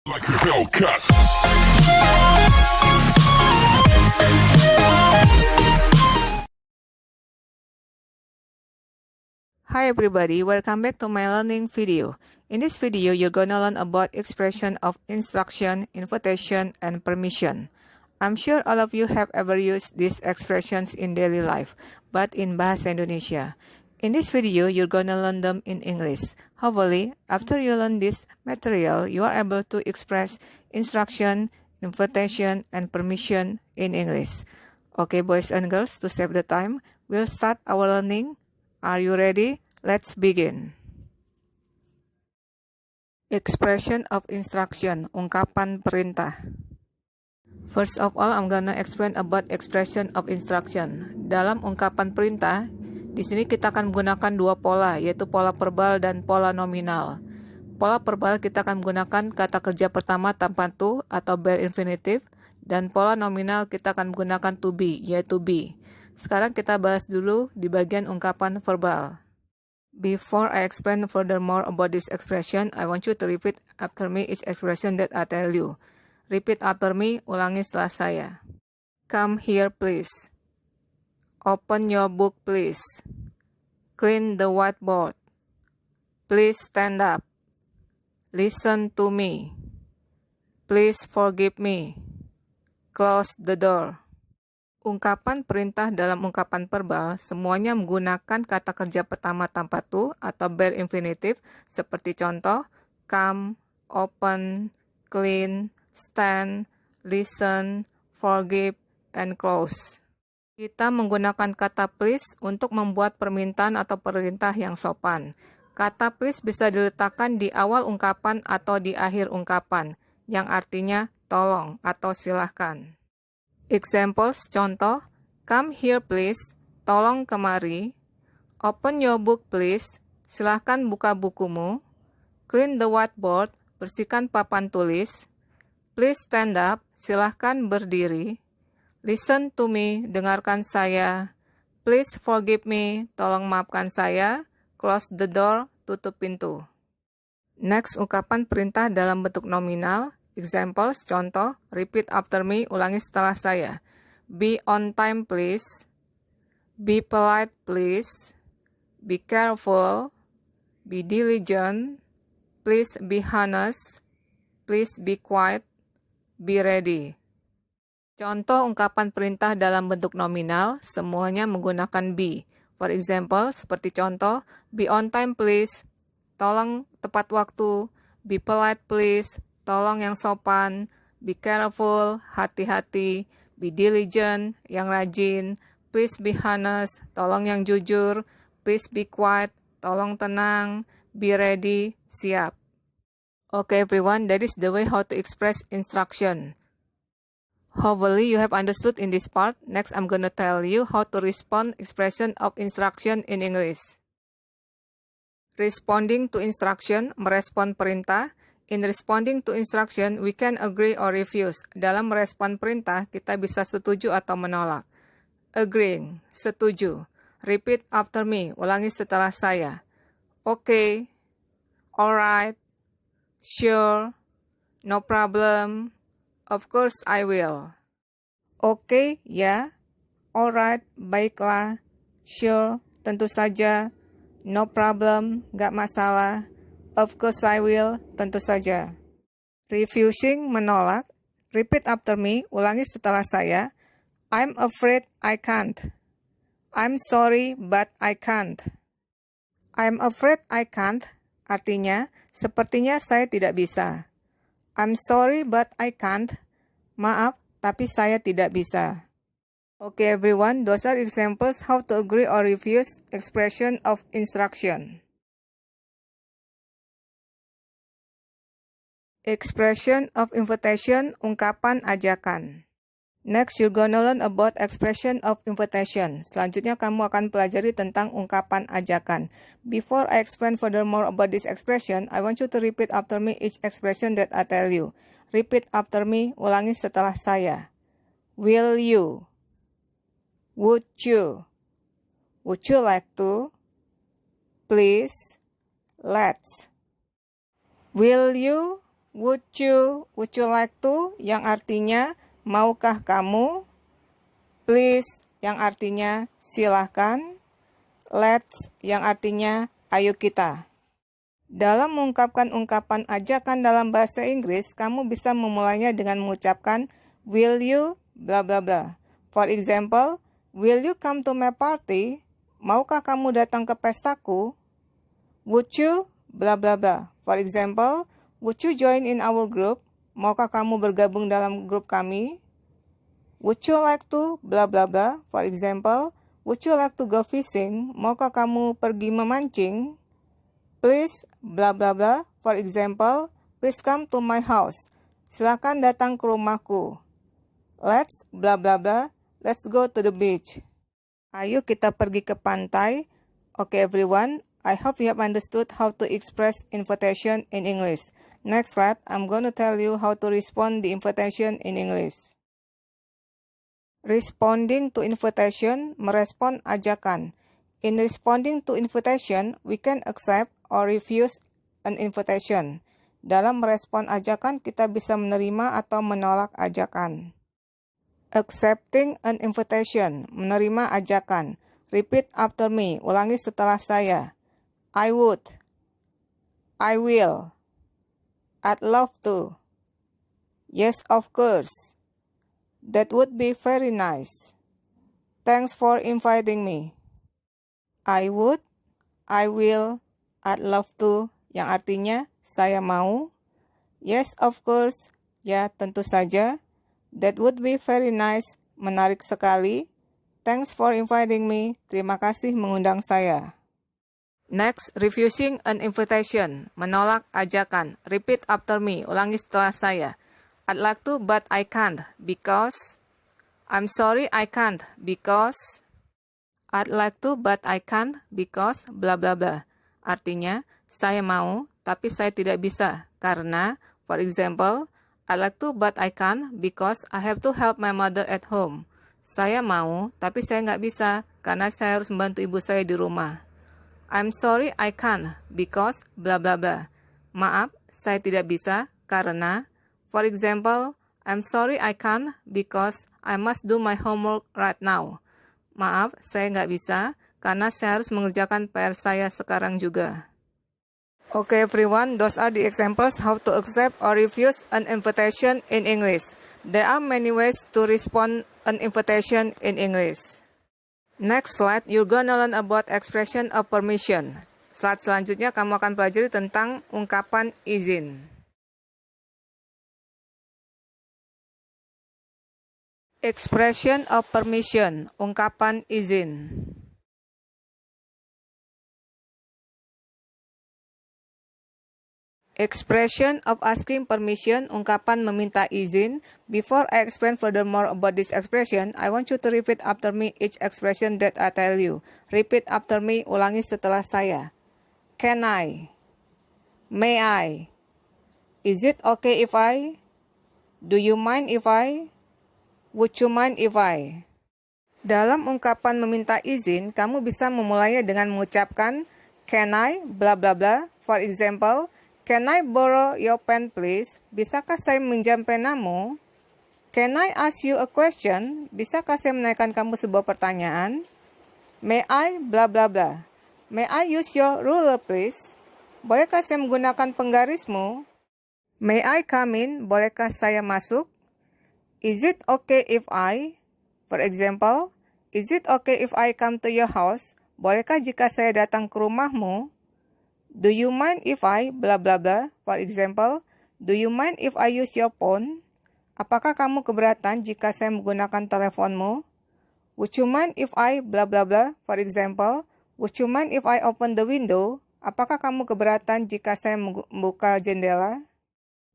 Like a Hellcat. Hi everybody, welcome back to my learning video. In this video, you're gonna learn about expression of instruction, invitation, and permission. I'm sure all of you have ever used these expressions in daily life, but in Bahasa Indonesia. In this video, you're gonna learn them in English. Hopefully, after you learn this material, you are able to express instruction, invitation, and permission in English. Okay, boys and girls, to save the time, we'll start our learning. Are you ready? Let's begin. Expression of instruction, ungkapan perintah. First of all, I'm gonna explain about expression of instruction. Dalam ungkapan perintah, di sini kita akan menggunakan dua pola, yaitu pola verbal dan pola nominal. Pola verbal kita akan menggunakan kata kerja pertama tanpa to atau bare infinitive, dan pola nominal kita akan menggunakan to be, yaitu be. Sekarang kita bahas dulu di bagian ungkapan verbal. Before I explain furthermore about this expression, I want you to repeat after me each expression that I tell you. Repeat after me, ulangi setelah saya. Come here please. Open your book please. Clean the whiteboard. Please stand up. Listen to me. Please forgive me. Close the door. Ungkapan perintah dalam ungkapan verbal semuanya menggunakan kata kerja pertama tanpa to atau bare infinitive seperti contoh come, open, clean, stand, listen, forgive, and close. Kita menggunakan kata please untuk membuat permintaan atau perintah yang sopan. Kata please bisa diletakkan di awal ungkapan atau di akhir ungkapan, yang artinya tolong atau silahkan. Examples, contoh, come here please, tolong kemari. Open your book please, silahkan buka bukumu. Clean the whiteboard, bersihkan papan tulis. Please stand up, silahkan berdiri. Listen to me, dengarkan saya. Please forgive me, tolong maafkan saya. Close the door, tutup pintu. Next, ungkapan perintah dalam bentuk nominal. Examples, contoh, repeat after me, ulangi setelah saya. Be on time please. Be polite please. Be careful. Be diligent. Please be honest. Please be quiet. Be ready. Contoh ungkapan perintah dalam bentuk nominal, semuanya menggunakan be. For example, seperti contoh, be on time please. Tolong tepat waktu. Be polite please. Tolong yang sopan, be careful, hati-hati, be diligent, yang rajin, please be honest, tolong yang jujur, please be quiet, tolong tenang, be ready, siap. Okay everyone, that is the way how to express instruction. Hopefully you have understood in this part. Next, I'm gonna tell you how to respond expression of instruction in English. Responding to instruction, merespon perintah. In responding to instruction, we can agree or refuse. Dalam merespon perintah, kita bisa setuju atau menolak. Agreeing, setuju. Repeat after me, ulangi setelah saya. Okay, alright, sure, no problem, of course I will. Okay, ya, alright, baiklah, sure, tentu saja, no problem, gak masalah. Of course I will, tentu saja. Refusing, menolak. Repeat after me, ulangi setelah saya. I'm afraid I can't. I'm sorry but I can't. I'm afraid I can't, artinya, sepertinya saya tidak bisa. I'm sorry but I can't. Maaf, tapi saya tidak bisa. Okay everyone, those are examples how to agree or refuse expression of instruction. Expression of invitation, ungkapan ajakan. Next, you're gonna learn about expression of invitation. Selanjutnya, kamu akan pelajari tentang ungkapan ajakan. Before I explain furthermore about this expression, I want you to repeat after me each expression that I tell you. Repeat after me, ulangi setelah saya. Will you? Would you? Would you like to? Please? Let's. Will you? Would you like to yang artinya maukah kamu? Please yang artinya silahkan. Let's yang artinya ayo kita. Dalam mengungkapkan ungkapan ajakan dalam bahasa Inggris, kamu bisa memulainya dengan mengucapkan will you bla bla bla. For example, will you come to my party? Maukah kamu datang ke pestaku? Would you bla bla bla. For example, would you join in our group? Maukah kamu bergabung dalam grup kami? Would you like to bla bla bla. For example, would you like to go fishing? Maukah kamu pergi memancing? Please bla bla bla. For example, please come to my house. Silakan datang ke rumahku. Let's bla bla bla. Let's go to the beach. Ayo kita pergi ke pantai. Okay everyone, I hope you have understood how to express invitation in English. Next slide, I'm going to tell you how to respond the invitation in English. Responding to invitation, merespon ajakan. In responding to invitation, we can accept or refuse an invitation. Dalam merespon ajakan, kita bisa menerima atau menolak ajakan. Accepting an invitation, menerima ajakan. Repeat after me, ulangi setelah saya. I would. I will. I'd love to. Yes, of course. That would be very nice. Thanks for inviting me. I would, I will, I'd love to, yang artinya saya mau. Yes, of course, ya tentu saja. That would be very nice, menarik sekali. Thanks for inviting me, terima kasih mengundang saya. Next, refusing an invitation, menolak ajakan. Repeat after me, ulangi setelah saya. I'd like to, but I can't, because. I'm sorry, I can't, because. I'd like to, but I can't, because bla bla bla. Artinya, saya mau, tapi saya tidak bisa, karena, for example, I'd like to, but I can't, because I have to help my mother at home. Saya mau, tapi saya nggak bisa, karena saya harus membantu ibu saya di rumah. I'm sorry, I can't, because bla bla bla. Maaf, saya tidak bisa, karena, for example, I'm sorry I can't, because I must do my homework right now. Maaf, saya nggak bisa, karena saya harus mengerjakan PR saya sekarang juga. Okay everyone, those are the examples how to accept or refuse an invitation in English. There are many ways to respond an invitation in English. Next slide, you're gonna learn about expression of permission. Slide selanjutnya kamu akan pelajari tentang ungkapan izin. Expression of permission, ungkapan izin. Expression of asking permission, ungkapan meminta izin. Before I explain furthermore about this expression, I want you to repeat after me each expression that I tell you. Repeat after me, ulangi setelah saya. Can I? May I? Is it okay if I? Do you mind if I? Would you mind if I? Dalam ungkapan meminta izin, kamu bisa memulainya dengan mengucapkan can I, bla bla bla. For example, can I borrow your pen please? Bisakah saya minjam penamu? Can I ask you a question? Bisakah saya menanyakan kamu sebuah pertanyaan? May I, bla bla bla. May I use your ruler please? Bolehkah saya menggunakan penggarismu? May I come in? Bolehkah saya masuk? Is it okay if I? For example, is it okay if I come to your house? Bolehkah jika saya datang ke rumahmu? Do you mind if I? Bla bla bla. For example, do you mind if I use your phone? Apakah kamu keberatan jika saya menggunakan teleponmu? Would you mind if I? Bla bla bla. For example, would you mind if I open the window? Apakah kamu keberatan jika saya membuka jendela?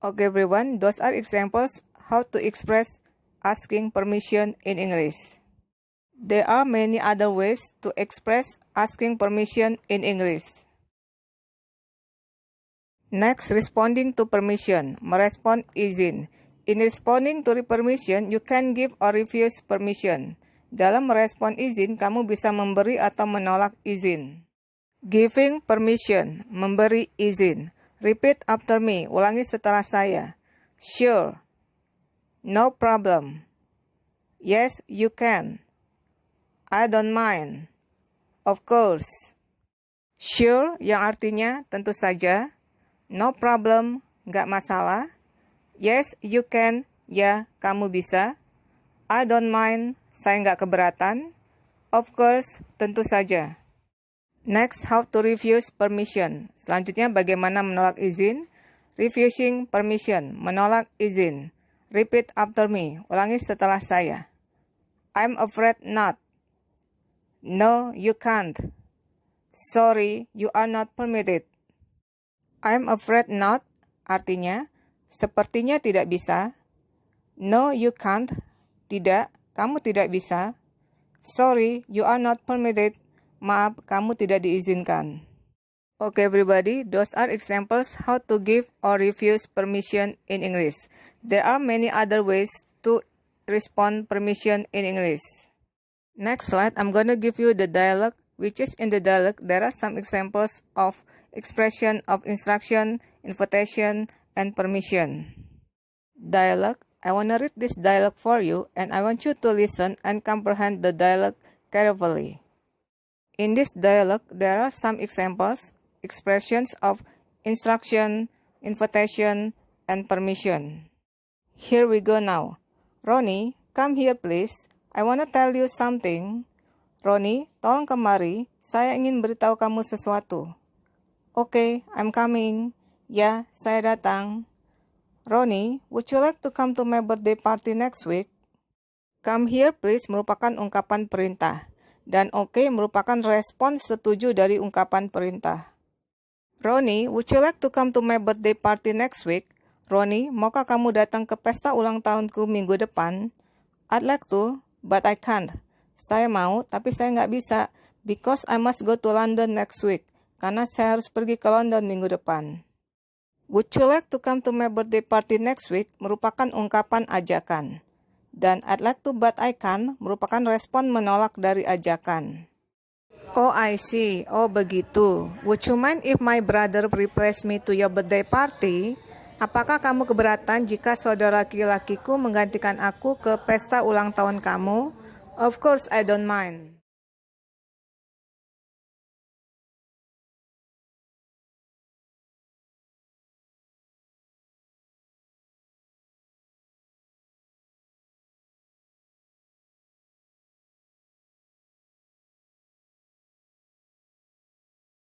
Okay everyone, those are examples how to express asking permission in English. There are many other ways to express asking permission in English. Next, responding to permission, merespon izin. In responding to permission, you can give or refuse permission. Dalam merespon izin, kamu bisa memberi atau menolak izin. Giving permission, memberi izin. Repeat after me. Ulangi setelah saya. Sure. No problem. Yes, you can. I don't mind. Of course. Sure yang artinya tentu saja. No problem, nggak masalah. Yes, you can, ya kamu bisa. I don't mind, saya nggak keberatan. Of course, tentu saja. Next, how to refuse permission. Selanjutnya bagaimana menolak izin. Refusing permission, menolak izin. Repeat after me, ulangi setelah saya. I'm afraid not. No, you can't. Sorry, you are not permitted. I'm afraid not, artinya, sepertinya tidak bisa. No, you can't. Tidak, kamu tidak bisa. Sorry, you are not permitted. Maaf, kamu tidak diizinkan. Okay, everybody, those are examples how to give or refuse permission in English. There are many other ways to respond permission in English. Next slide, I'm gonna give you the dialogue, which is in the dialogue, there are some examples of expression of instruction, invitation, and permission. Dialogue, I wanna read this dialogue for you, and I want you to listen and comprehend the dialogue carefully. In this dialogue, there are some examples, expressions of instruction, invitation, and permission. Here we go now. Ronnie, come here please. I wanna tell you something. Ronnie, tolong kemari. Saya ingin beritahu kamu sesuatu. Okay, I'm coming. Ya, saya datang. Ronnie, would you like to come to my birthday party next week? Come here please merupakan ungkapan perintah. Dan okay merupakan respons setuju dari ungkapan perintah. Ronnie, would you like to come to my birthday party next week? Ronnie, maukah kamu datang ke pesta ulang tahunku minggu depan? I'd like to, but I can't. Saya mau, tapi saya nggak bisa. Because I must go to London next week. Karena saya harus pergi ke London minggu depan. Would you like to come to my birthday party next week? Merupakan ungkapan ajakan. Dan I'd like to but I can't merupakan respon menolak dari ajakan. Oh, I see. Oh, begitu. Would you mind if my brother replace me to your birthday party? Apakah kamu keberatan jika saudara laki-lakiku menggantikan aku ke pesta ulang tahun kamu? Of course, I don't mind.